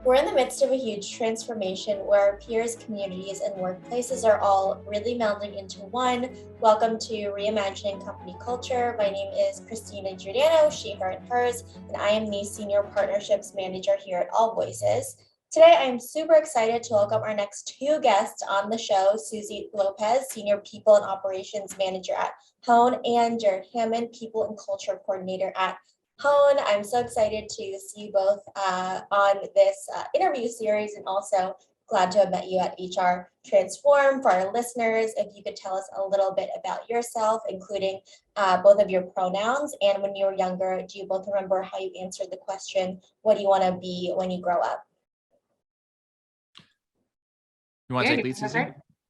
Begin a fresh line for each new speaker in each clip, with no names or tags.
We're in the midst of a huge transformation where our peers, communities, and workplaces are all really melding into one. Welcome to Reimagining Company Culture. My name is Christina Giordano, she, her, and hers, and I am the Senior Partnerships Manager here at AllVoices. Today, I am super excited to welcome our next two guests on the show, Susi Lopez, Senior People and Operations Manager at Hammon, and Jared Hammon, People and Culture Coordinator at Hammon. I'm so excited to see you both on this interview series, and also glad to have met you at HR Transform. For our listeners, if you could tell us a little bit about yourself, including both of your pronouns, and when you were younger, do you both remember how you answered the question, what do you want to be when you grow up?
You want to take lead, Susi?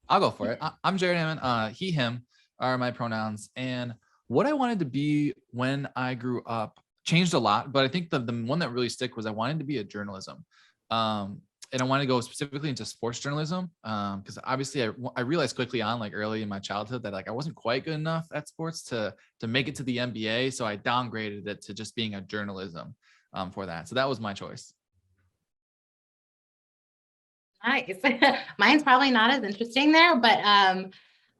I'll go for it. I'm Jared Hammon. He, him are my pronouns. And what I wanted to be when I grew up changed a lot, but I think the one that really stuck was I wanted to be a journalism. And I wanted to go specifically into sports journalism because obviously I realized quickly on, like early in my childhood, that like I wasn't quite good enough at sports to make it to the NBA. So I downgraded it to just being a journalism for that. So that was my choice.
Nice. Mine's probably not as interesting there, but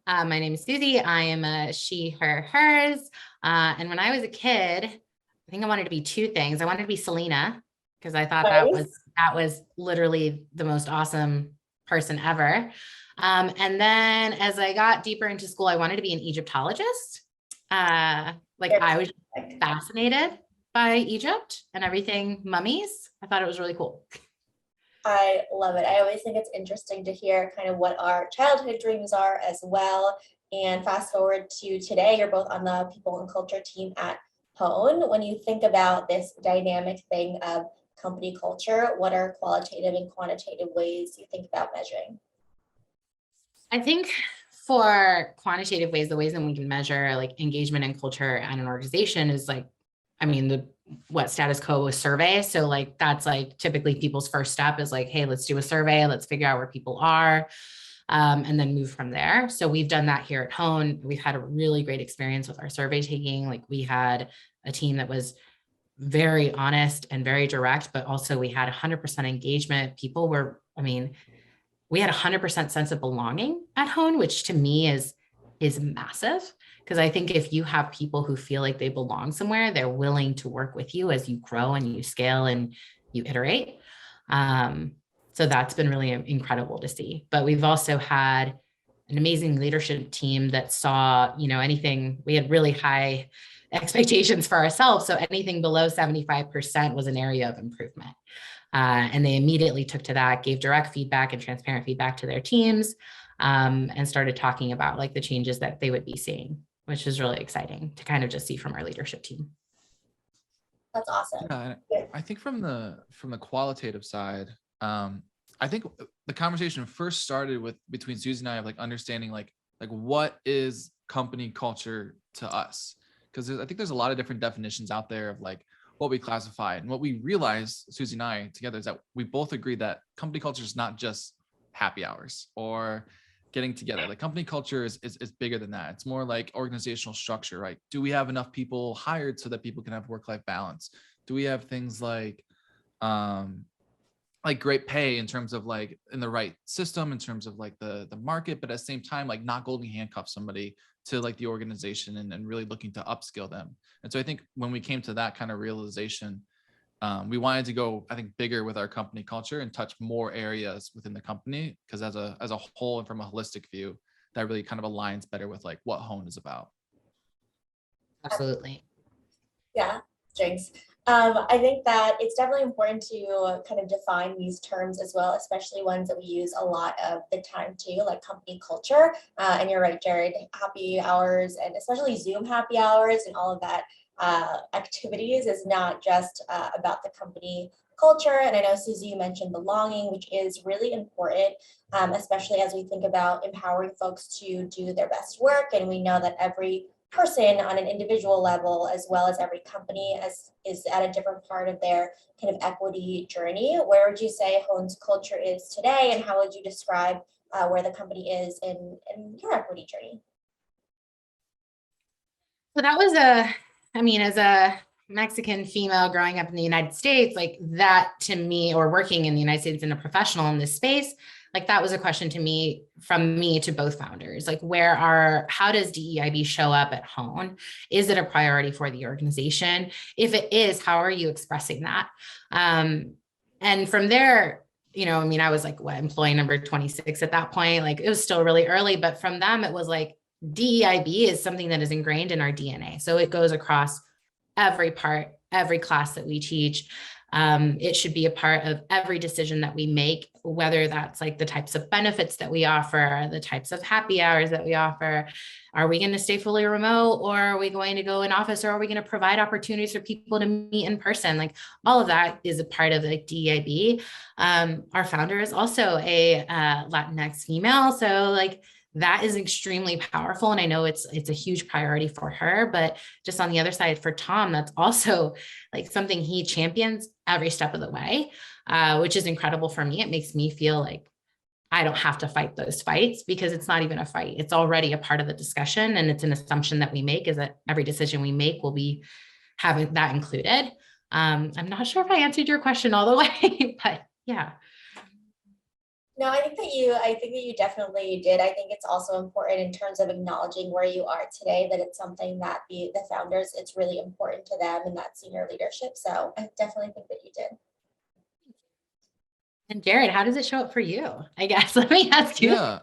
my name is Susi. I am a she, her, hers. And when I was a kid, I think I wanted to be two things. I wanted to be Selena because I thought that was literally the most awesome person ever. And then as I got deeper into school, I wanted to be an Egyptologist. I was fascinated by Egypt and everything mummies. I thought it was really cool.
I love it. I always think it's interesting to hear kind of what our childhood dreams are as well. And fast forward to today, you're both on the people and culture team at Hammon. When you think about this dynamic thing of company culture, what are qualitative and quantitative ways you think about measuring?
I think for quantitative ways, the ways that we can measure like engagement and culture at an organization is like, what status quo is survey. So like, that's like typically people's first step is like, hey, let's do a survey. Let's figure out where people are and then move from there. So we've done that here at Hammon. We've had a really great experience with our survey taking. Like we had a team that was very honest and very direct, but also we had 100% engagement. People were, we had 100% sense of belonging at Hammon, which to me is massive. Because I think if you have people who feel like they belong somewhere, they're willing to work with you as you grow and you scale and you iterate. So that's been really incredible to see. But we've also had an amazing leadership team that saw, anything, we had really high expectations for ourselves. So anything below 75% was an area of improvement. And they immediately took to that, gave direct feedback and transparent feedback to their teams, and started talking about like the changes that they would be seeing, which is really exciting to kind of just see from our leadership team.
That's awesome.
Yeah, I think from the qualitative side, I think the conversation first started between Susi and I of like understanding like what is company culture to us? Because I think there's a lot of different definitions out there of like what we classify, and what we realized, Susi and I together, is that we both agree that company culture is not just happy hours or getting together. Like company culture is bigger than that. It's more like organizational structure, right? Do we have enough people hired so that people can have work-life balance? Do we have things like great pay in terms of like in the right system, in terms of like the market, but at the same time, like not golden handcuff somebody to like the organization and really looking to upskill them. And so I think when we came to that kind of realization, we wanted to go, I think, bigger with our company culture and touch more areas within the company, because as a whole and from a holistic view, that really kind of aligns better with like what Hammon is about.
Absolutely.
Yeah, thanks. I think that it's definitely important to kind of define these terms as well, especially ones that we use a lot of the time too, like company culture. And you're right, Jared, happy hours and especially Zoom happy hours and all of that activities is not just about the company culture. And I know, Susi, you mentioned belonging, which is really important, especially as we think about empowering folks to do their best work. And we know that every person on an individual level, as well as every company, is at a different part of their kind of equity journey. Where would you say Hammon's culture is today, and how would you describe where the company is in your equity journey?
So that was as a Mexican female growing up in the United States, like that to me, or working in the United States in a professional in this space, like that was a question to me, from me to both founders, like how does DEIB show up at home? Is it a priority for the organization? If it is, how are you expressing that? And from there, I mean, I was like, employee number 26 at that point, like it was still really early, but from them, it was like DEIB is something that is ingrained in our DNA. So it goes across every class that we teach. It should be a part of every decision that we make, whether that's like the types of benefits that we offer, the types of happy hours that we offer. Are we going to stay fully remote, or are we going to go in office, or are we going to provide opportunities for people to meet in person? Like all of that is a part of like DEIB. Our founder is also a Latinx female. So like that is extremely powerful. And I know it's a huge priority for her, but just on the other side for Tom, that's also like something he champions every step of the way, which is incredible for me. It makes me feel like I don't have to fight those fights, because it's not even a fight. It's already a part of the discussion. And it's an assumption that we make, is that every decision we make will be having that included. I'm not sure if I answered your question all the way, but yeah.
No, I think that you definitely did. I think it's also important in terms of acknowledging where you are today, that it's something that the founders, it's really important to them and that senior leadership. So I definitely think that you did.
And Jared, how does it show up for you? I guess, let me ask you.
Yeah,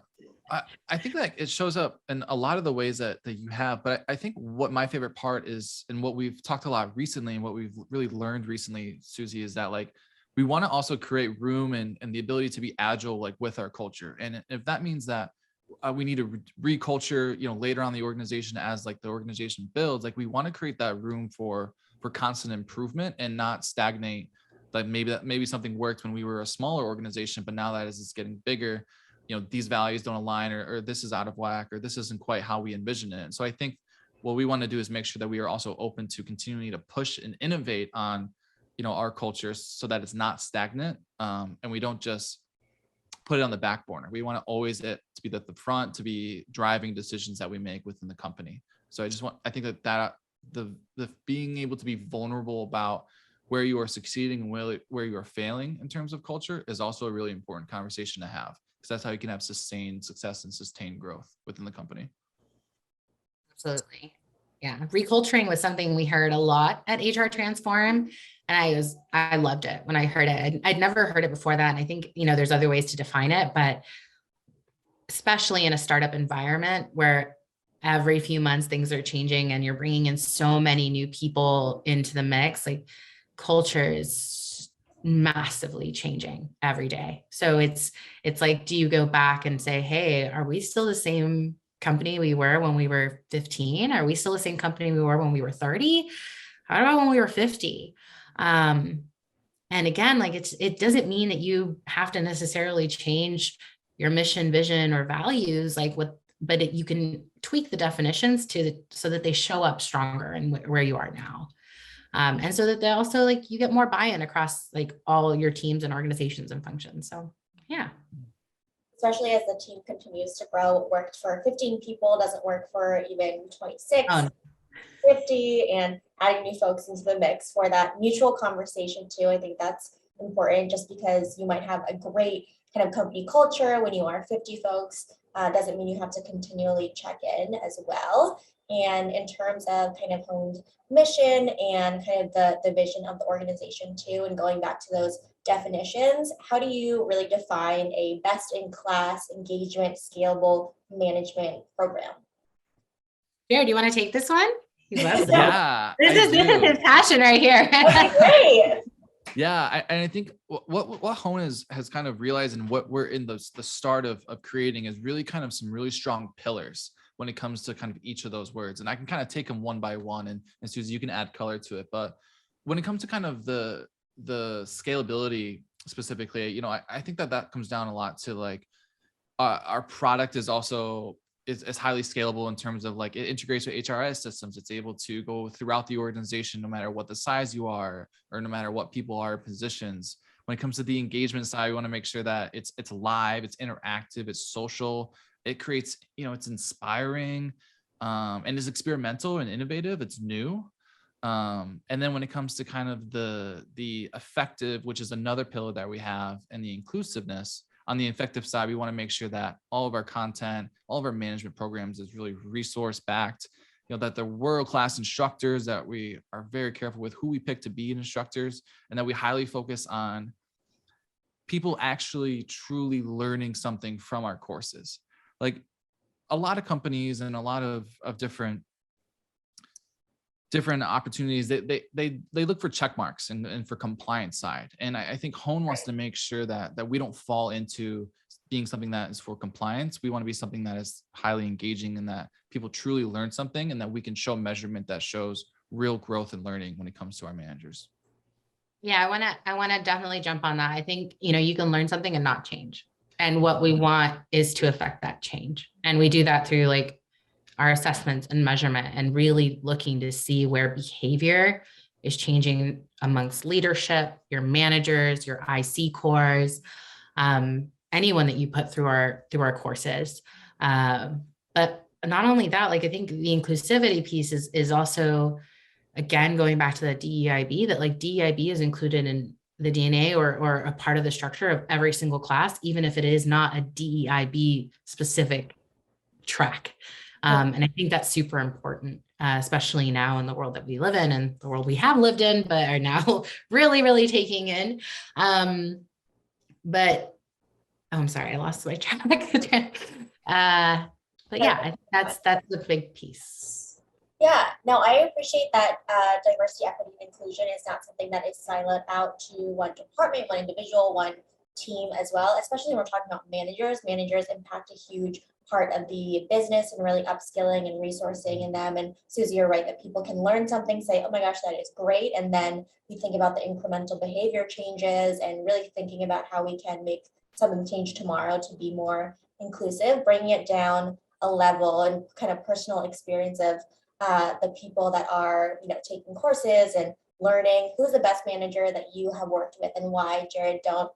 I think that it shows up in a lot of the ways that you have, but I think what my favorite part is, and what we've talked a lot recently and what we've really learned recently, Susie, is that like, we want to also create room and the ability to be agile, like with our culture. And if that means that we need to reculture, later on the organization, as like the organization builds, like we want to create that room for constant improvement and not stagnate. Like maybe something worked when we were a smaller organization, but now that as it's getting bigger, these values don't align, or this is out of whack, or this isn't quite how we envision it. And so I think what we want to do is make sure that we are also open to continuing to push and innovate on our culture, so that it's not stagnant, and we don't just put it on the back burner. We want to always it to be at the front, to be driving decisions that we make within the company. So I think that the being able to be vulnerable about where you are succeeding and where you are failing in terms of culture is also a really important conversation to have, because that's how you can have sustained success and sustained growth within the company.
Absolutely. Yeah. Reculturing was something we heard a lot at HR Transform. And I loved it when I heard it. I'd never heard it before that. And I think, there's other ways to define it, but especially in a startup environment where every few months things are changing and you're bringing in so many new people into the mix, like culture is massively changing every day. So it's like, do you go back and say, hey, are we still the same company we were when we were 15? Are we still the same company we were when we were 30? How about when we were 50? And again, like it doesn't mean that you have to necessarily change your mission, vision, or values, but you can tweak the definitions so that they show up stronger in where you are now. And so that they also you get more buy-in across all your teams and organizations and functions. So yeah.
Especially as the team continues to grow, what worked for 15 people doesn't work for even 26. 50, and adding new folks into the mix for that mutual conversation too. I think that's important, just because you might have a great kind of company culture when you are 50 folks, doesn't mean you have to continually check in as well. And in terms of kind of honed mission and kind of the vision of the organization too, and going back to those definitions, how do you really define a best-in-class engagement scalable management program?
Jared, do you want to take this one?
Yeah,
this is his passion right here.
Okay, great.
Yeah, and I think what Hone has kind of realized, and what we're in the start of creating, is really kind of some really strong pillars when it comes to kind of each of those words. And I can kind of take them one by one, and Susie, you can add color to it. But when it comes to kind of the scalability specifically, I think that comes down a lot to our product is also is highly scalable in terms of it integrates with HRIS systems. It's able to go throughout the organization, no matter what the size you are, or no matter what people are positions. When it comes to the engagement side, we want to make sure that it's live, it's interactive, it's social. It creates, it's inspiring, and is experimental and innovative. It's new. And then when it comes to kind of the effective, which is another pillar that we have, and the inclusiveness, on the effective side, we want to make sure that all of our content, all of our management programs is really resource backed, that they're world-class instructors, that we are very careful with who we pick to be instructors, and that we highly focus on people actually truly learning something from our courses. Like a lot of companies and a lot of different opportunities, they look for check marks and for compliance side. And I think Hone wants to make sure that we don't fall into being something that is for compliance. We want to be something that is highly engaging and that people truly learn something, and that we can show measurement that shows real growth and learning when it comes to our managers.
Yeah, I want to definitely jump on that. I think, you can learn something and not change. And what we want is to affect that change. And we do that through like our assessments and measurement, and really looking to see where behavior is changing amongst leadership, your managers, your IC cores, anyone that you put through our courses. But not only that, like I think the inclusivity piece is also, again, going back to the DEIB, that like DEIB is included in the DNA or a part of the structure of every single class, even if it is not a DEIB specific track. And I think that's super important, especially now in the world that we live in and the world we have lived in, but are now really, really taking in. But I'm sorry, I lost my track. But yeah, I think that's a big piece.
Yeah, no, I appreciate that diversity, equity, and inclusion is not something that is siloed out to one department, one individual, one team as well, especially when we're talking about managers. Managers impact a huge part of the business and really upskilling and resourcing in them. And Susie, you're right that people can learn something, say, oh my gosh, that is great. And then we think about the incremental behavior changes and really thinking about how we can make something change tomorrow to be more inclusive, bringing it down a level and kind of personal experience of the people that are, taking courses and learning. Who's the best manager that you have worked with and why? Jared, don't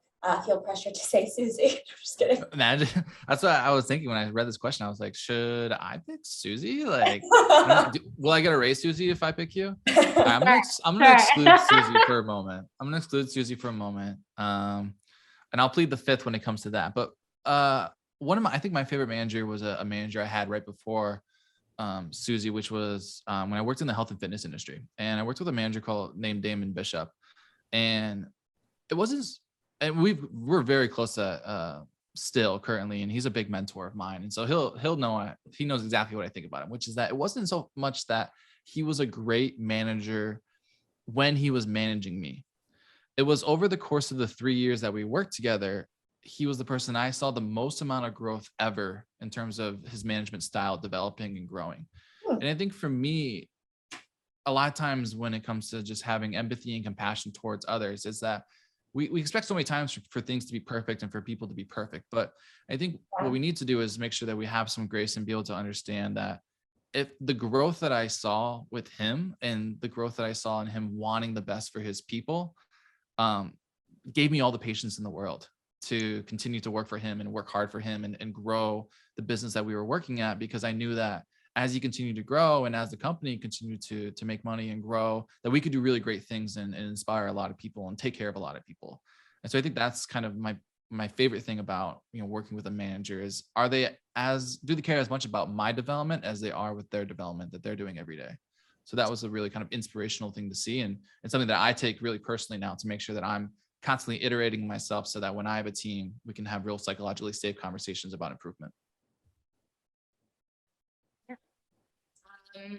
feel pressure to say Susie. I'm just kidding.
Imagine. That's what I was thinking when I read this question. I was like, should I pick Susie? Like, will I get a raise, Susie, if I pick you? Right, I'm gonna exclude Susie for a moment. And I'll plead the fifth when it comes to that. But I think my favorite manager was a manager I had right before Susie, which was when I worked in the health and fitness industry, and I worked with a manager named Damon Bishop, and it wasn't. And we're very close to still currently, and he's a big mentor of mine. And so he'll know, he knows exactly what I think about him, which is that it wasn't so much that he was a great manager when he was managing me. It was over the course of the 3 years that we worked together, he was the person I saw the most amount of growth ever in terms of his management style developing and growing. And I think for me, a lot of times when it comes to just having empathy and compassion towards others, is that we expect so many times for things to be perfect and for people to be perfect. But I think what we need to do is make sure that we have some grace and be able to understand that if the growth that I saw with him and the growth that I saw in him wanting the best for his people gave me all the patience in the world to continue to work for him and work hard for him and grow the business that we were working at, because I knew that as he continued to grow and as the company continued to make money and grow, that we could do really great things and inspire a lot of people and take care of a lot of people. And so I think that's kind of my favorite thing about, working with a manager is, do they care as much about my development as they are with their development that they're doing every day? So that was a really kind of inspirational thing to see. And it's something that I take really personally now to make sure that I'm constantly iterating myself so that when I have a team, we can have real psychologically safe conversations about improvement.
I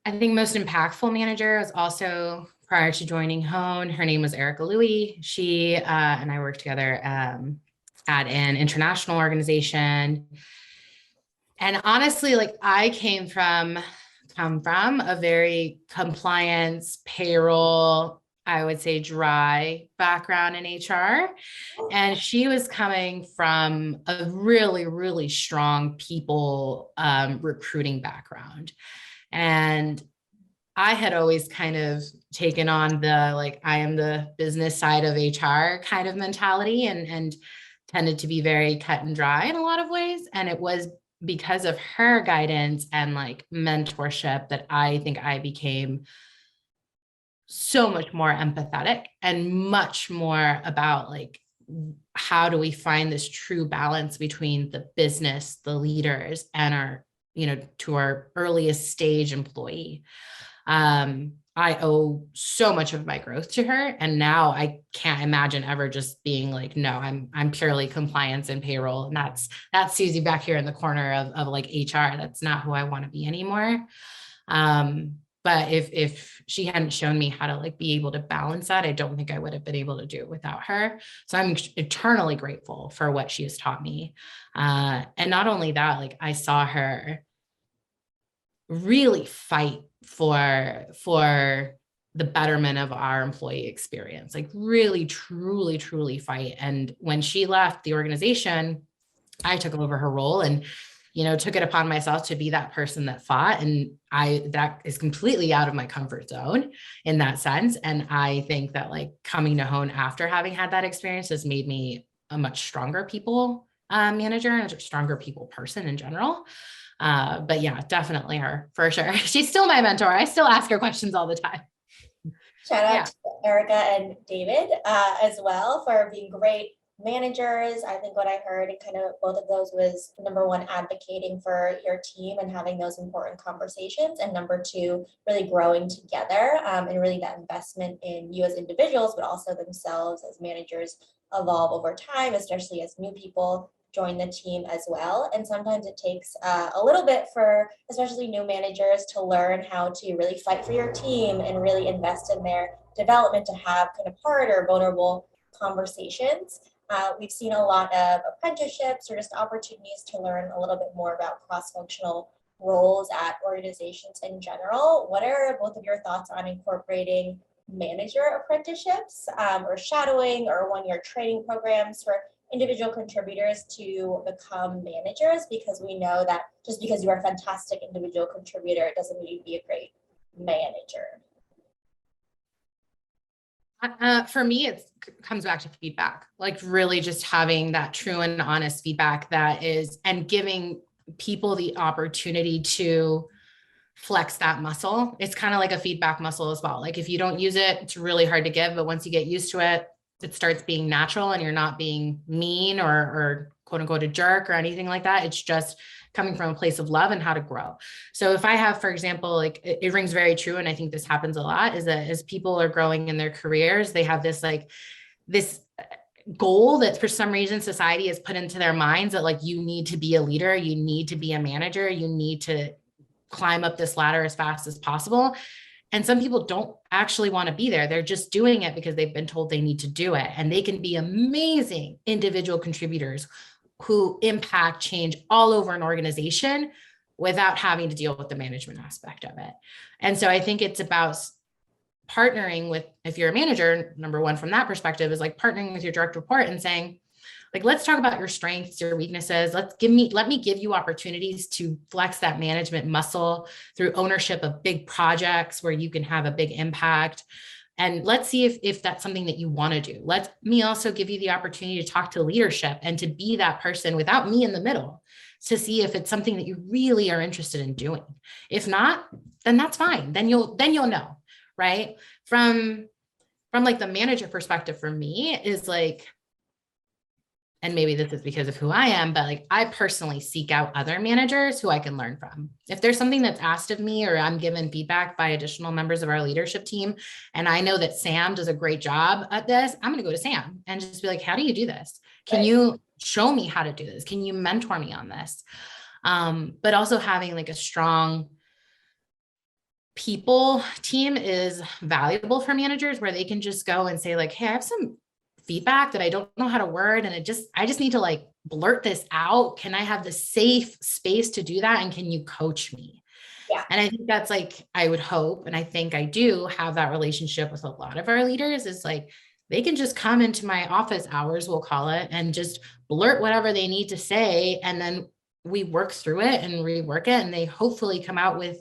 think most impactful manager was also prior to joining Hone. Her name was Erica Louie. She and I worked together at an international organization. And honestly, like I come from a very compliance, payroll, I would say dry background in HR. And she was coming from a really, really strong people recruiting background. And I had always kind of taken on I am the business side of HR kind of mentality and tended to be very cut and dry in a lot of ways. And it was because of her guidance and like mentorship that I think I became so much more empathetic and much more about like, how do we find this true balance between the business, the leaders, and our, to our earliest stage employee. I owe so much of my growth to her. And now I can't imagine ever just being like, no, I'm purely compliance and payroll. And that's Susie back here in the corner of like HR. That's not who I want to be anymore. But if she hadn't shown me how to like be able to balance that, I don't think I would have been able to do it without her. So I'm eternally grateful for what she has taught me. And not only that, like I saw her really fight for the betterment of our employee experience, like really, truly fight. And when she left the organization, I took over her role and, took it upon myself to be that person that fought. And that is completely out of my comfort zone in that sense. And I think that like coming to Hone after having had that experience has made me a much stronger people manager and a stronger people person in general. But yeah, definitely her for sure. She's still my mentor. I still ask her questions all the time.
Shout out to Erica and David as well for being great managers. I think what I heard, kind of both of those, was number one, advocating for your team and having those important conversations, and number two, really growing together, and really that investment in you as individuals, but also themselves as managers evolve over time, especially as new people join the team as well. And sometimes it takes a little bit for especially new managers to learn how to really fight for your team and really invest in their development, to have kind of hard or vulnerable conversations. We've seen a lot of apprenticeships or just opportunities to learn a little bit more about cross-functional roles at organizations in general. What are both of your thoughts on incorporating manager apprenticeships or shadowing or one-year training programs for individual contributors to become managers? Because we know that just because you are a fantastic individual contributor, it doesn't mean you'd be a great manager.
For me, it comes back to feedback, like really just having that true and honest feedback and giving people the opportunity to flex that muscle. It's kind of like a feedback muscle as well. Like if you don't use it, it's really hard to give, but once you get used to it, it starts being natural and you're not being mean or quote unquote a jerk or anything like that. It's just coming from a place of love and how to grow. So if I have, for example, like it rings very true, and I think this happens a lot, is that as people are growing in their careers, they have this goal that for some reason society has put into their minds that like, you need to be a leader, you need to be a manager, you need to climb up this ladder as fast as possible. And some people don't actually want to be there. They're just doing it because they've been told they need to do it. And they can be amazing individual contributors who impact change all over an organization without having to deal with the management aspect of it. And so I think it's about partnering with, if you're a manager, number one, from that perspective is like partnering with your direct report and saying, like, let's talk about your strengths, your weaknesses. Let me give you opportunities to flex that management muscle through ownership of big projects where you can have a big impact. And let's see if that's something that you want to do. Let me also give you the opportunity to talk to leadership and to be that person without me in the middle, to see if it's something that you really are interested in doing. If not, then that's fine. Then you'll know, right? From like the manager perspective for me is like, and maybe this is because of who I am, but like I personally seek out other managers who I can learn from. If there's something that's asked of me or I'm given feedback by additional members of our leadership team, and I know that Sam does a great job at this, I'm going to go to Sam and just be like, how do you do this? Can you show me how to do this? Can you mentor me on this? But also having like a strong people team is valuable for managers, where they can just go and say like, hey, I have some feedback that I don't know how to word, and I just need to like blurt this out. Can I have the safe space to do that? And can you coach me?
Yeah.
And I think that's like, I would hope, and I think I do have that relationship with a lot of our leaders, is like, they can just come into my office hours, we'll call it, and just blurt whatever they need to say. And then we work through it and rework it. And they hopefully come out with,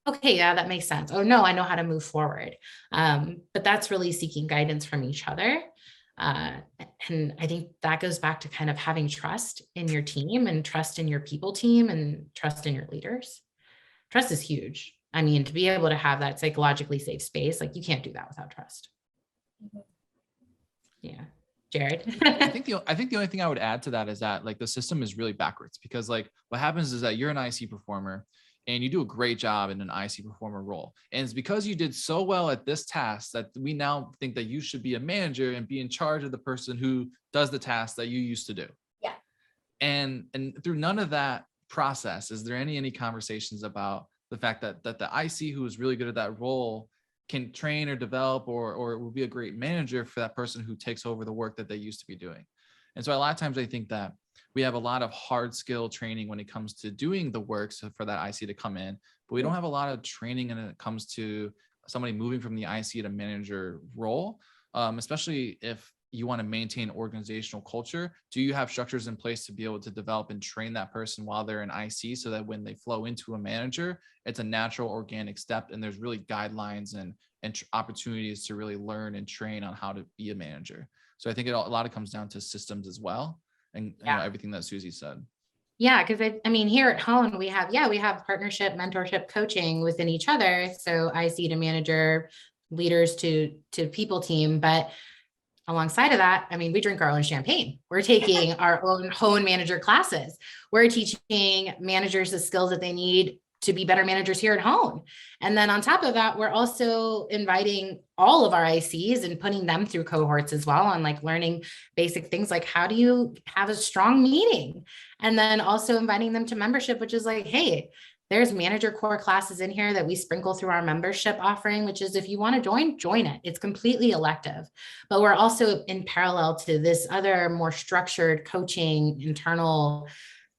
okay, yeah, that makes sense. Oh no, I know how to move forward. But that's really seeking guidance from each other. And I think that goes back to kind of having trust in your team and trust in your people team and trust in your leaders. Trust is huge. I mean, to be able to have that psychologically safe space, like you can't do that without trust. Yeah. Jared.
I think the only thing I would add to that is that like the system is really backwards, because like what happens is that you're an IC performer and you do a great job in an IC performer role. And it's because you did so well at this task that we now think that you should be a manager and be in charge of the person who does the task that you used to do.
Yeah.
And through none of that process, is there any conversations about the fact that the IC who is really good at that role can train or develop or will be a great manager for that person who takes over the work that they used to be doing. And so a lot of times I think that we have a lot of hard skill training when it comes to doing the work, so for that IC to come in, but we don't have a lot of training when it comes to somebody moving from the IC to manager role, especially if you want to maintain organizational culture. Do you have structures in place to be able to develop and train that person while they're in IC so that when they flow into a manager, it's a natural organic step and there's really guidelines and opportunities to really learn and train on how to be a manager. So I think a lot of comes down to systems as well. And you know, everything that Susi said.
Yeah, because I mean, here at home, we have partnership, mentorship, coaching within each other. So IC to manager, leaders to people team. But alongside of that, I mean, we drink our own champagne. We're taking our own manager classes. We're teaching managers the skills that they need to be better managers here at home. And then on top of that, we're also inviting all of our ICs and putting them through cohorts as well on like learning basic things like how do you have a strong meeting? And then also inviting them to membership, which is like, hey, there's manager core classes in here that we sprinkle through our membership offering, which is if you want to join it. It's completely elective. But we're also in parallel to this other more structured coaching, internal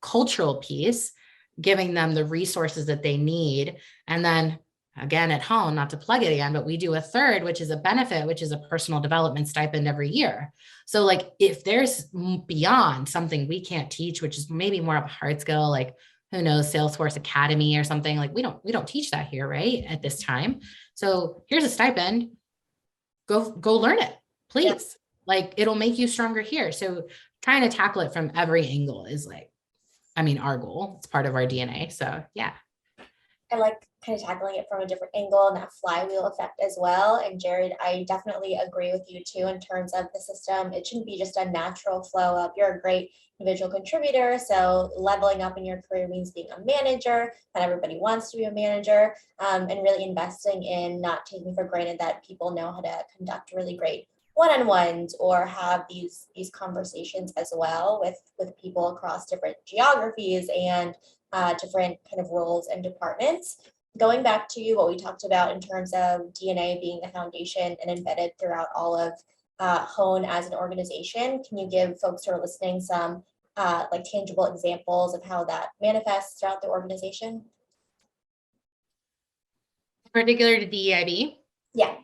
cultural piece, giving them the resources that they need. And then again, at home, not to plug it again, but we do a third, which is a benefit, which is a personal development stipend every year. So like if there's beyond something we can't teach, which is maybe more of a hard skill, like who knows, Salesforce Academy or something, like we don't teach that here, right? At this time. So here's a stipend, go learn it, please. Yeah. Like it'll make you stronger here. So trying to tackle it from every angle is like, I mean, our goal, it's part of our DNA. So yeah.
I like kind of tackling it from a different angle and that flywheel effect as well. And Jared, I definitely agree with you too, in terms of the system. It shouldn't be just a natural flow of you're a great individual contributor. So leveling up in your career means being a manager, and everybody wants to be a manager, and really investing in not taking for granted that people know how to conduct really great one-on-ones or have these conversations as well with people across different geographies and different kind of roles and departments. Going back to what we talked about in terms of DNA being the foundation and embedded throughout all of Hone as an organization, can you give folks who are listening some like tangible examples of how that manifests throughout the organization?
Particular to DEIB?
Yeah.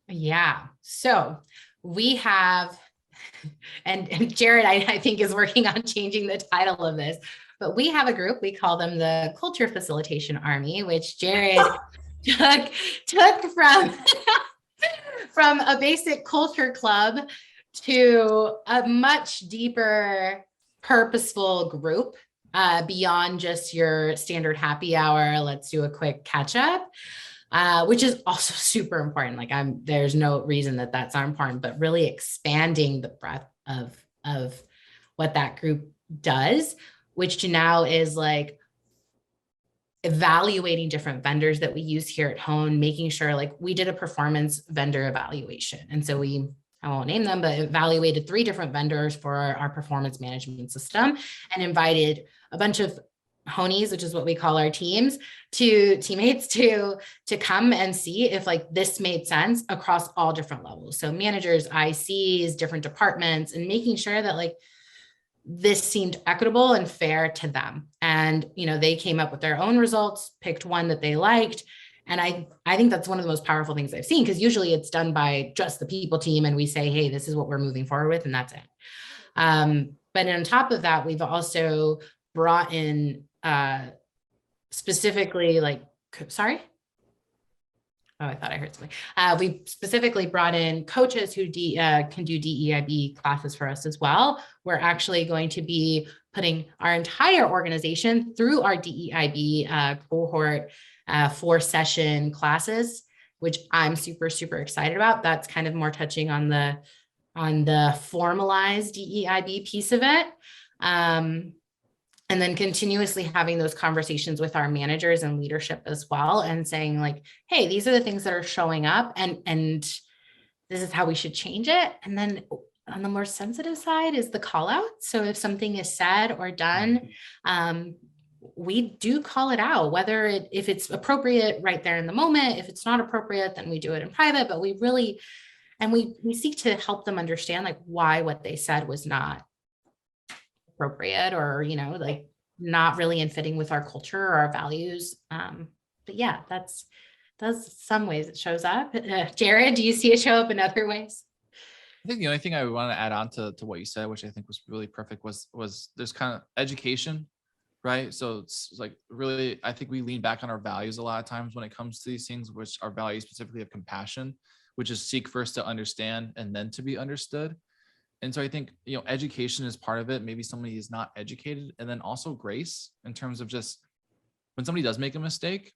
Yeah. So we have, and Jared, I think is working on changing the title of this, but we have a group, we call them the Culture Facilitation Army, which Jared took from a basic culture club to a much deeper, purposeful group beyond just your standard happy hour. Let's do a quick catch up. Which is also super important. Like there's no reason that that's not important, but really expanding the breadth of what that group does, which now is like evaluating different vendors that we use here at Hone, making sure like we did a performance vendor evaluation. And so I won't name them, but evaluated 3 different vendors for our performance management system and invited a bunch of Honies, which is what we call our teammates to come and see if like this made sense across all different levels. So managers, ICs, different departments, and making sure that like this seemed equitable and fair to them. And, you know, they came up with their own results, picked one that they liked. And I think that's one of the most powerful things I've seen, because usually it's done by just the people team and we say, hey, this is what we're moving forward with, and that's it. But on top of that, we've also brought in specifically like, sorry? Oh, I thought I heard something. We specifically brought in coaches who can do DEIB classes for us as well. We're actually going to be putting our entire organization through our DEIB cohort 4-session classes, which I'm super, super excited about. That's kind of more touching on the formalized DEIB piece of it. And then continuously having those conversations with our managers and leadership as well, and saying like, hey, these are the things that are showing up, and this is how we should change it. And then on the more sensitive side is the call out. So if something is said or done, we do call it out, if it's appropriate right there in the moment. If it's not appropriate, then we do it in private, but we really, and we seek to help them understand like why what they said was not appropriate, or, like not really in fitting with our culture or our values. But yeah, that's some ways it shows up. Jared, do you see it show up in other ways?
I think the only thing I would want to add on to what you said, which I think was really perfect, was there's kind of education, right? So it's like really, I think we lean back on our values a lot of times when it comes to these things, which our values specifically of compassion, which is seek first to understand and then to be understood. And so I think, education is part of it. Maybe somebody is not educated, and then also grace in terms of just when somebody does make a mistake,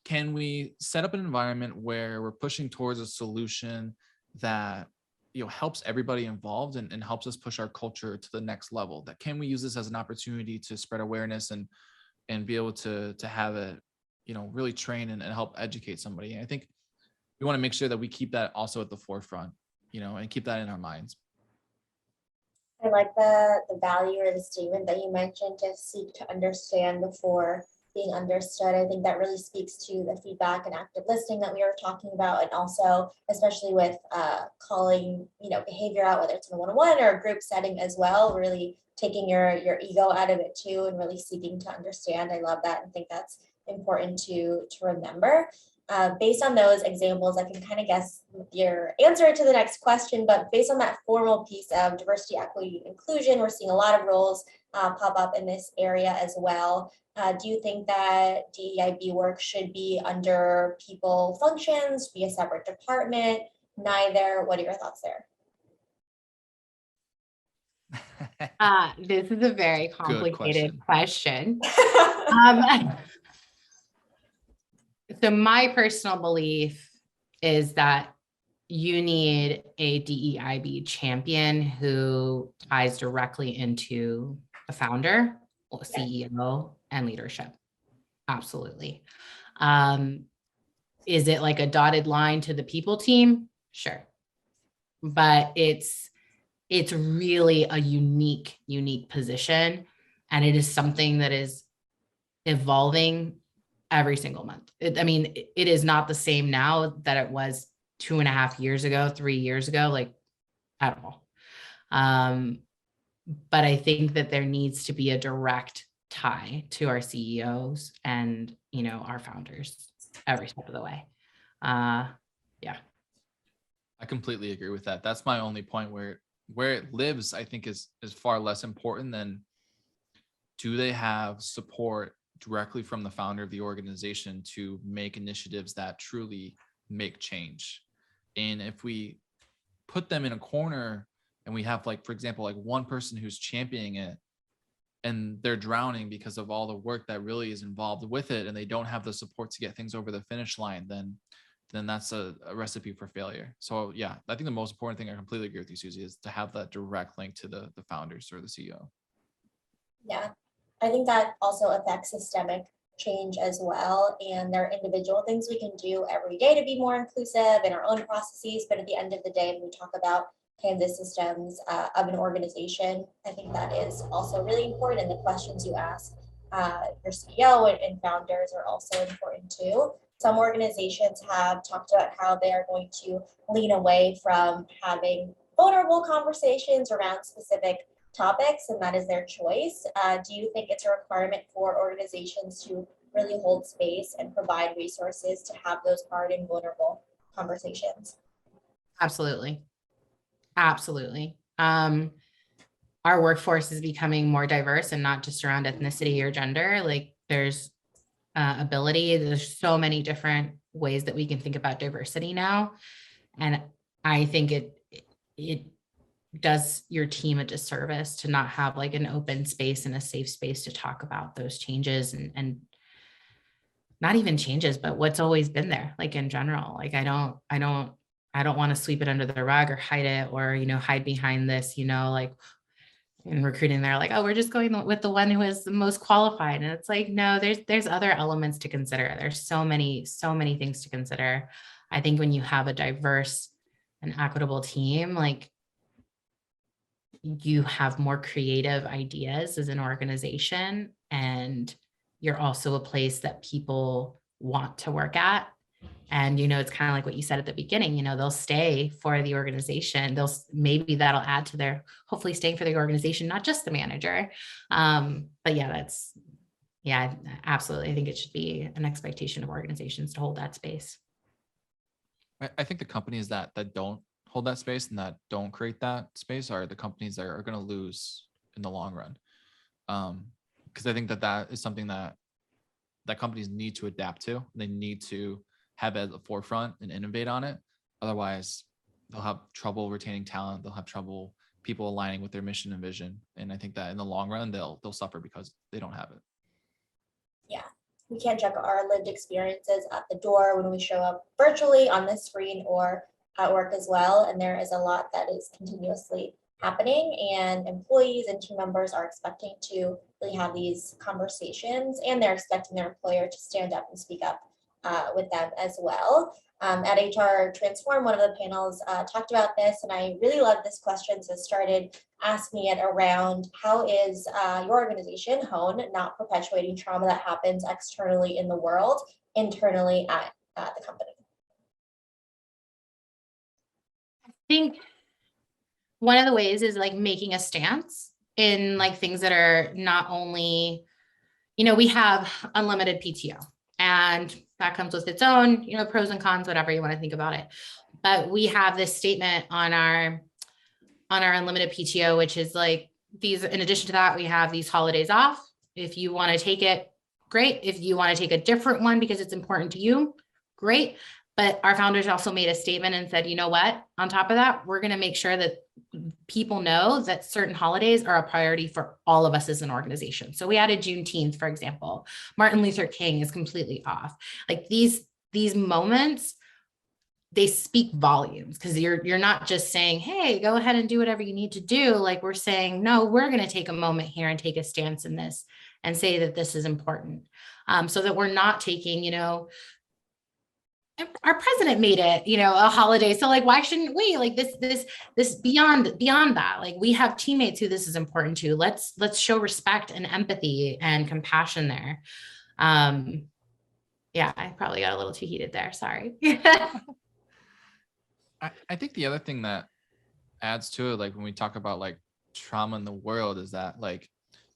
can we set up an environment where we're pushing towards a solution that, helps everybody involved and helps us push our culture to the next level? That can we use this as an opportunity to spread awareness and be able to have it, really train and help educate somebody. And I think we want to make sure that we keep that also at the forefront, and keep that in our minds.
I like the value or the statement that you mentioned, to seek to understand before being understood. I think that really speaks to the feedback and active listening that we were talking about, and also especially with calling behavior out, whether it's in a one-on-one or a group setting as well, really taking your ego out of it too, and really seeking to understand. I love that and think that's important to remember. Based on those examples, I can kind of guess your answer to the next question, but based on that formal piece of diversity, equity, inclusion, we're seeing a lot of roles pop up in this area as well. Do you think that DEIB work should be under people functions, be a separate department, neither? What are your thoughts there?
This is a very complicated question. So my personal belief is that you need a DEIB champion who ties directly into the founder, CEO, and leadership. Absolutely. Is it like a dotted line to the people team? Sure. But it's really a unique position. And it is something that is evolving every single month. It is not the same now that it was 2.5 years ago, 3 years ago, like at all. But I think that there needs to be a direct tie to our CEOs and, our founders every step of the way. Yeah.
I completely agree with that. That's my only point where it lives, I think is far less important than, do they have support directly from the founder of the organization to make initiatives that truly make change? And if we put them in a corner and we have, like, for example, like one person who's championing it and they're drowning because of all the work that really is involved with it, and they don't have the support to get things over the finish line, then that's a recipe for failure. So yeah, I think the most important thing, I completely agree with you, Susie, is to have that direct link to the founders or the CEO.
Yeah, I think that also affects systemic change as well. And there are individual things we can do every day to be more inclusive in our own processes. But at the end of the day, when we talk about kind of the systems of an organization, I think that is also really important. And the questions you ask your CEO and founders are also important too. Some organizations have talked about how they are going to lean away from having vulnerable conversations around specific topics, and that is their choice. Do you think it's a requirement for organizations to really hold space and provide resources to have those hard and vulnerable conversations?
Absolutely. Absolutely. Our workforce is becoming more diverse, and not just around ethnicity or gender. Like, there's ability. There's so many different ways that we can think about diversity now. And I think it does your team a disservice to not have like an open space and a safe space to talk about those changes and not even changes, but what's always been there, like in general. Like I don't want to sweep it under the rug or hide it or, hide behind this, like in recruiting, they're like, oh, we're just going with the one who is the most qualified. And it's like, no, there's other elements to consider. There's so many things to consider. I think when you have a diverse and equitable team, like you have more creative ideas as an organization, and you're also a place that people want to work at. And, it's kind of like what you said at the beginning, they'll stay for the organization. Maybe that'll add to their hopefully staying for the organization, not just the manager. But yeah, absolutely. I think it should be an expectation of organizations to hold that space.
I think the companies that don't hold that space and that don't create that space are the companies that are going to lose in the long run. Because I think that is something that companies need to adapt to. They need to have it at the forefront and innovate on it. Otherwise, they'll have trouble retaining talent. They'll have trouble people aligning with their mission and vision. And I think that in the long run, they'll suffer because they don't have it.
Yeah, we can't check our lived experiences at the door when we show up virtually on this screen or at work as well. And there is a lot that is continuously happening, and employees and team members are expecting to really have these conversations, and they're expecting their employer to stand up and speak up with them as well. At HR Transform, one of the panels talked about this, and I really love this question. So started asking it around how is your organization, Hone, not perpetuating trauma that happens externally in the world, internally at the company?
I think one of the ways is like making a stance in like things that are not only, we have unlimited PTO, and that comes with its own, pros and cons, whatever you want to think about it. But we have this statement on our unlimited PTO, which is like these, in addition to that, we have these holidays off. If you want to take it, great. If you want to take a different one because it's important to you, great. But our founders also made a statement and said, you know what, on top of that, we're going to make sure that people know that certain holidays are a priority for all of us as an organization. So we added Juneteenth, for example. Martin Luther King is completely off. Like these moments, they speak volumes, because you're not just saying, hey, go ahead and do whatever you need to do. Like we're saying, no, we're going to take a moment here and take a stance in this and say that this is important, so that we're not taking, our president made it, a holiday. So like, why shouldn't we? Like this beyond that, like we have teammates who this is important to. Let's show respect and empathy and compassion there. Yeah, I probably got a little too heated there. Sorry.
I think the other thing that adds to it, like when we talk about like trauma in the world, is that like,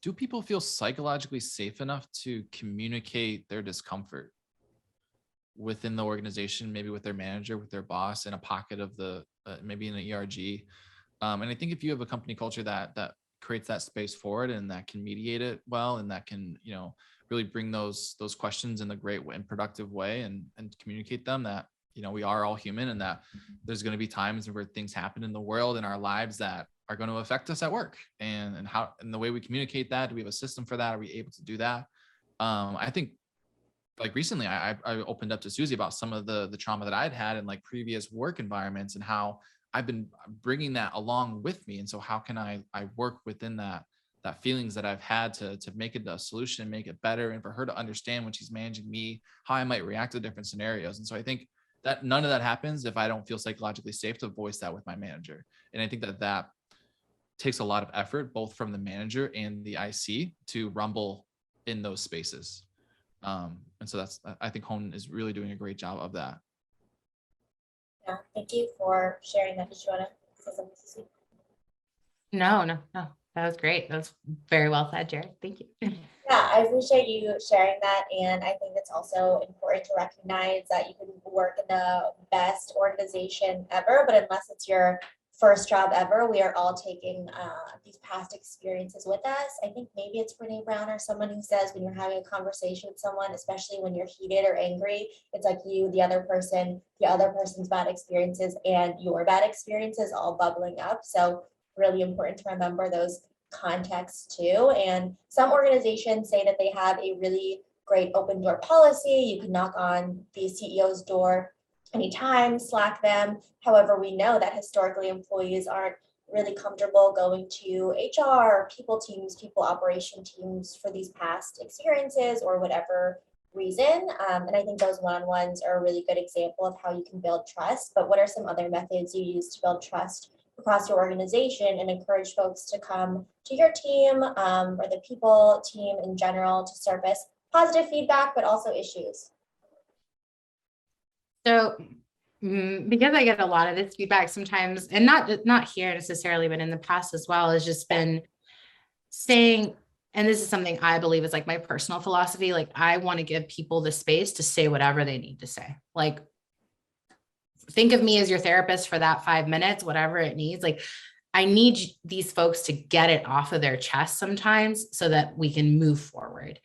do people feel psychologically safe enough to communicate their discomfort within the organization, maybe with their manager, with their boss, in a pocket of the maybe in an ERG? And I think if you have a company culture that creates that space forward and that can mediate it well, and that can really bring those questions in a great and productive way and communicate them, that we are all human, and that there's going to be times where things happen in the world, in our lives, that are going to affect us at work, and how, and the way we communicate that, do we have a system for that? Are we able to do that? I think like recently I opened up to Susi about some of the trauma that I'd had in like previous work environments, and how I've been bringing that along with me. And so how can I work within that feelings that I've had to make it a solution and make it better, and for her to understand when she's managing me, how I might react to different scenarios. And so I think that none of that happens if I don't feel psychologically safe to voice that with my manager. And I think that takes a lot of effort, both from the manager and the IC, to rumble in those spaces. And so I think Hone is really doing a great job of that.
Yeah, thank you for sharing that. Did you want to say something, Susi?
No. That was great. That was very well said, Jared. Thank you.
Yeah, I appreciate you sharing that. And I think it's also important to recognize that you can work in the best organization ever, but unless it's your first job ever, we are all taking these past experiences with us. I think maybe it's Brene Brown or someone who says when you're having a conversation with someone, especially when you're heated or angry, it's like you, the other person's bad experiences, and your bad experiences all bubbling up. So really important to remember those contexts too. And some organizations say that they have a really great open door policy. You can knock on the CEO's door anytime, Slack them. However, we know that historically employees aren't really comfortable going to HR, people teams, people operation teams for these past experiences or whatever reason. And I think those one-on-ones are a really good example of how you can build trust. But what are some other methods you use to build trust across your organization and encourage folks to come to your team or the people team in general to surface positive feedback, but also issues?
So because I get a lot of this feedback sometimes, and not here necessarily, but in the past as well, has just been saying, and this is something I believe is like my personal philosophy, like I want to give people the space to say whatever they need to say. Like, think of me as your therapist for that 5 minutes, whatever it needs. Like, I need these folks to get it off of their chest sometimes so that we can move forward.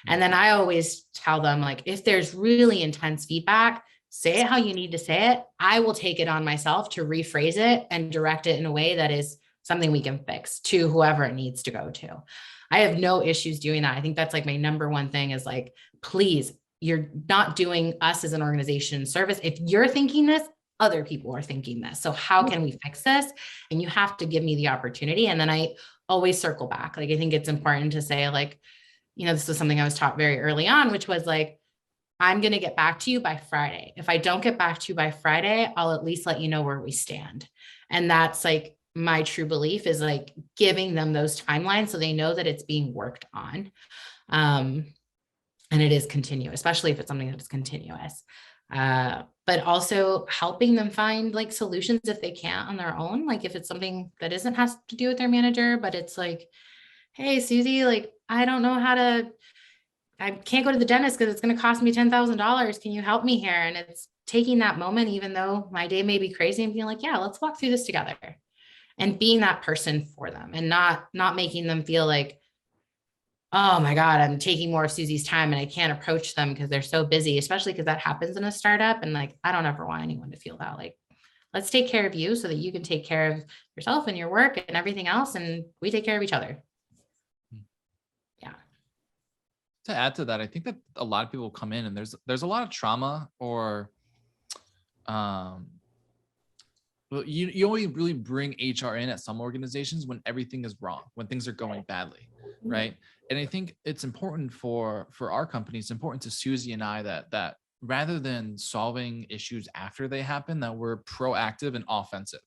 And then I always tell them, like, if there's really intense feedback, say it how you need to say it. I will take it on myself to rephrase it and direct it in a way that is something we can fix to whoever it needs to go to. I have no issues doing that. I think that's like my number one thing is like, please, you're not doing us as an organization service. If you're thinking this, other people are thinking this. So how can we fix this? And you have to give me the opportunity. And then I always circle back. Like, I think it's important to say, like, you know, this was something I was taught very early on, which was like, I'm going to get back to you by Friday. If I don't get back to you by Friday, I'll at least let you know where we stand. And that's like my true belief, is like giving them those timelines so they know that it's being worked on. And it is continuous, especially if it's something that is continuous. But also helping them find like solutions if they can't on their own. Like if it's something that has to do with their manager, but it's like, hey, Susie, like, I can't go to the dentist because it's going to cost me $10,000. Can you help me here? And it's taking that moment, even though my day may be crazy, and being like, yeah, let's walk through this together, and being that person for them, and not making them feel like, oh my God, I'm taking more of Susie's time and I can't approach them because they're so busy, especially because that happens in a startup. And like, I don't ever want anyone to feel that. Like, let's take care of you so that you can take care of yourself and your work and everything else. And we take care of each other. Yeah.
To add to that, I think that a lot of people come in and there's a lot of trauma, or well, you only really bring HR in at some organizations when everything is wrong, when things are going badly, right? And I think it's important for our company, it's important to Susi and I that rather than solving issues after they happen, that we're proactive and offensive.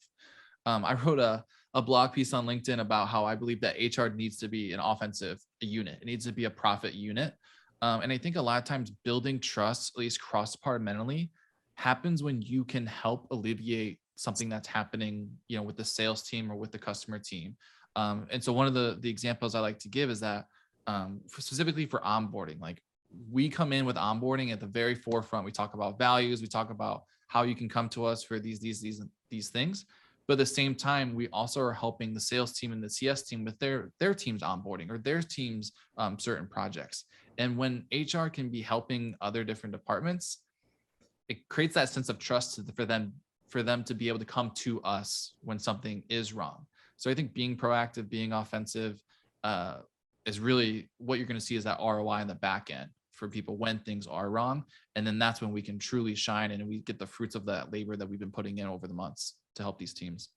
I wrote a blog piece on LinkedIn about how I believe that HR needs to be an offensive unit. It needs to be a profit unit. And I think a lot of times building trust, at least cross-departmentally, happens when you can help alleviate something that's happening, you know, with the sales team or with the customer team. And so one of the examples I like to give is that specifically for onboarding, like we come in with onboarding at the very forefront. We talk about values. We talk about how you can come to us for these things. But at the same time, we also are helping the sales team and the CS team with their team's onboarding or their team's certain projects. And when HR can be helping other different departments, it creates that sense of trust for them to be able to come to us when something is wrong. So I think being proactive, being offensive is really what you're going to see is that ROI in the back end for people when things are wrong. And then that's when we can truly shine and we get the fruits of that labor that we've been putting in over the months to help these teams.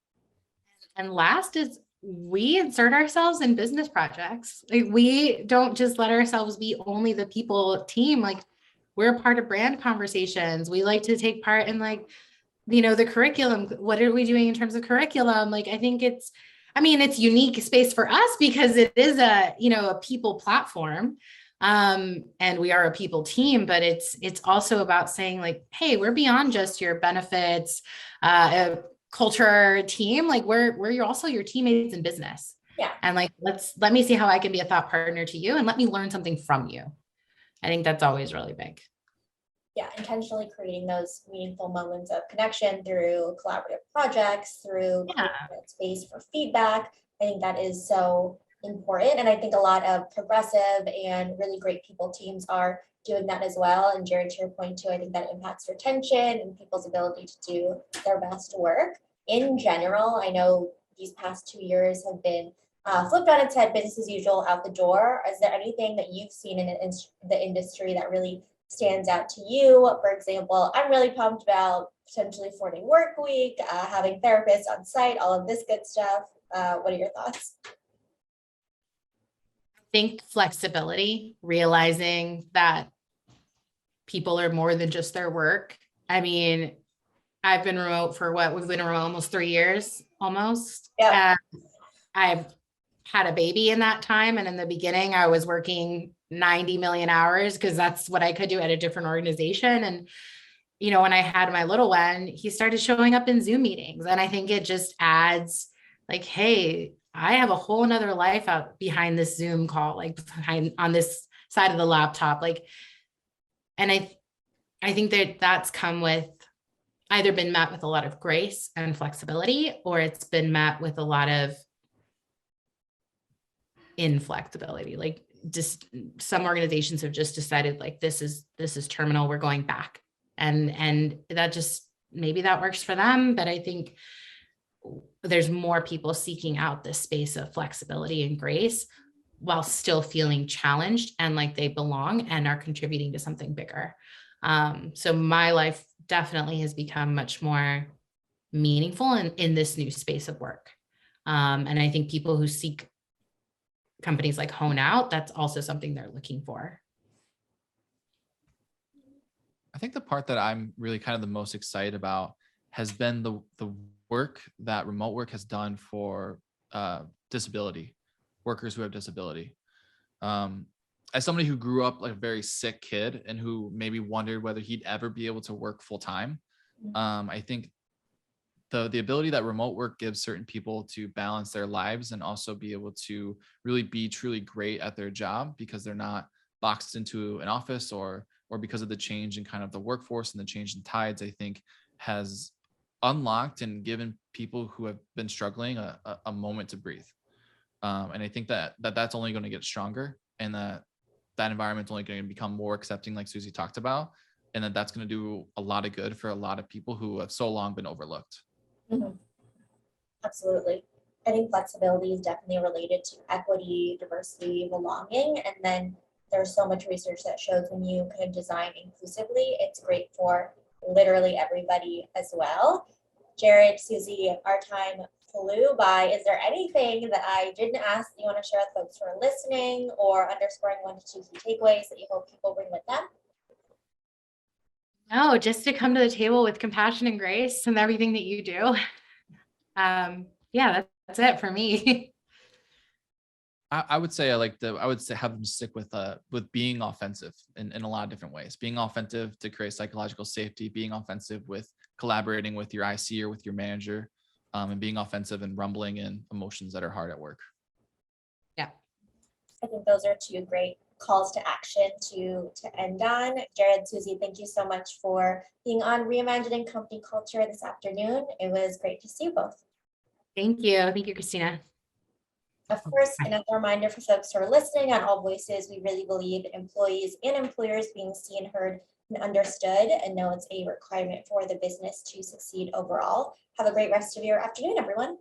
And last is we insert ourselves in business projects. Like, we don't just let ourselves be only the people team. Like, we're a part of brand conversations. We like to take part in, like, you know, the curriculum. What are we doing in terms of curriculum? Like, I think it's unique space for us because it is a people platform. And we are a people team, but it's also about saying, like, hey, we're beyond just your benefits, culture team. Like, we're also your teammates in business.
Yeah.
And like, let me see how I can be a thought partner to you and let me learn something from you. I think that's always really big.
intentionally creating those meaningful moments of connection through collaborative projects, through creating that space for feedback. I think that is so important. And I think a lot of progressive and really great people teams are doing that as well. And Jared, to your point too, I think that impacts retention and people's ability to do their best work. In general, I know these past 2 years have been flipped on its head, business as usual out the door. Is there anything that you've seen in the industry that really stands out to you? For example, I'm really pumped about potentially 4-day work week, having therapists on site, all of this good stuff. What are your thoughts?
I think flexibility, realizing that people are more than just their work. I mean, I've been remote for we've been remote almost 3 years, almost.
Yeah.
I've had a baby in that time. And in the beginning, I was working 90 million hours because that's what I could do at a different organization. And, you know, when I had my little one, he started showing up in Zoom meetings. And I think it just adds like, hey, I have a whole nother life out behind this Zoom call, like behind on this side of the laptop. Like, and I think that that's come with either been met with a lot of grace and flexibility, or it's been met with a lot of inflexibility. Like just some organizations have just decided like, this is terminal, we're going back. And that just, maybe that works for them. But I think there's more people seeking out this space of flexibility and grace while still feeling challenged and like they belong and are contributing to something bigger. So my life definitely has become much more meaningful in this new space of work. And I think people who seek companies like Hone Out, that's also something they're looking for.
I think the part that I'm really kind of the most excited about has been the work that remote work has done for disability, workers who have disability. As somebody who grew up like a very sick kid and who maybe wondered whether he'd ever be able to work full time, I think the ability that remote work gives certain people to balance their lives and also be able to really be truly great at their job because they're not boxed into an office or because of the change in kind of the workforce and the change in tides, I think has unlocked and given people who have been struggling a moment to breathe. And I think that's only going to get stronger, and that environment's only going to become more accepting, like Susi talked about, and that's going to do a lot of good for a lot of people who have so long been overlooked.
Mm-hmm. Absolutely. I think flexibility is definitely related to equity, diversity, belonging. And then there's so much research that shows when you kind of design inclusively, it's great for literally everybody as well. Jared, Susi, our time flew by. Is there anything that I didn't ask that you want to share with folks who are listening, or underscoring 1 to 2 key takeaways that you hope people bring with them?
No, just to come to the table with compassion and grace and everything that you do. Yeah, that's it for me.
I would say have them stick with being offensive in a lot of different ways. Being offensive to create psychological safety, being offensive with collaborating with your IC or with your manager, and being offensive and rumbling in emotions that are hard at work.
Yeah.
I think those are 2 great calls to action to end on. Jared, Susi, thank you so much for being on Reimagining Company Culture this afternoon. It was great to see you both.
Thank you. Thank you, Christina.
Of course, another reminder for folks who are listening on AllVoices, we really believe in employees and employers being seen, heard, and understood, and know it's a requirement for the business to succeed overall. Have a great rest of your afternoon, everyone.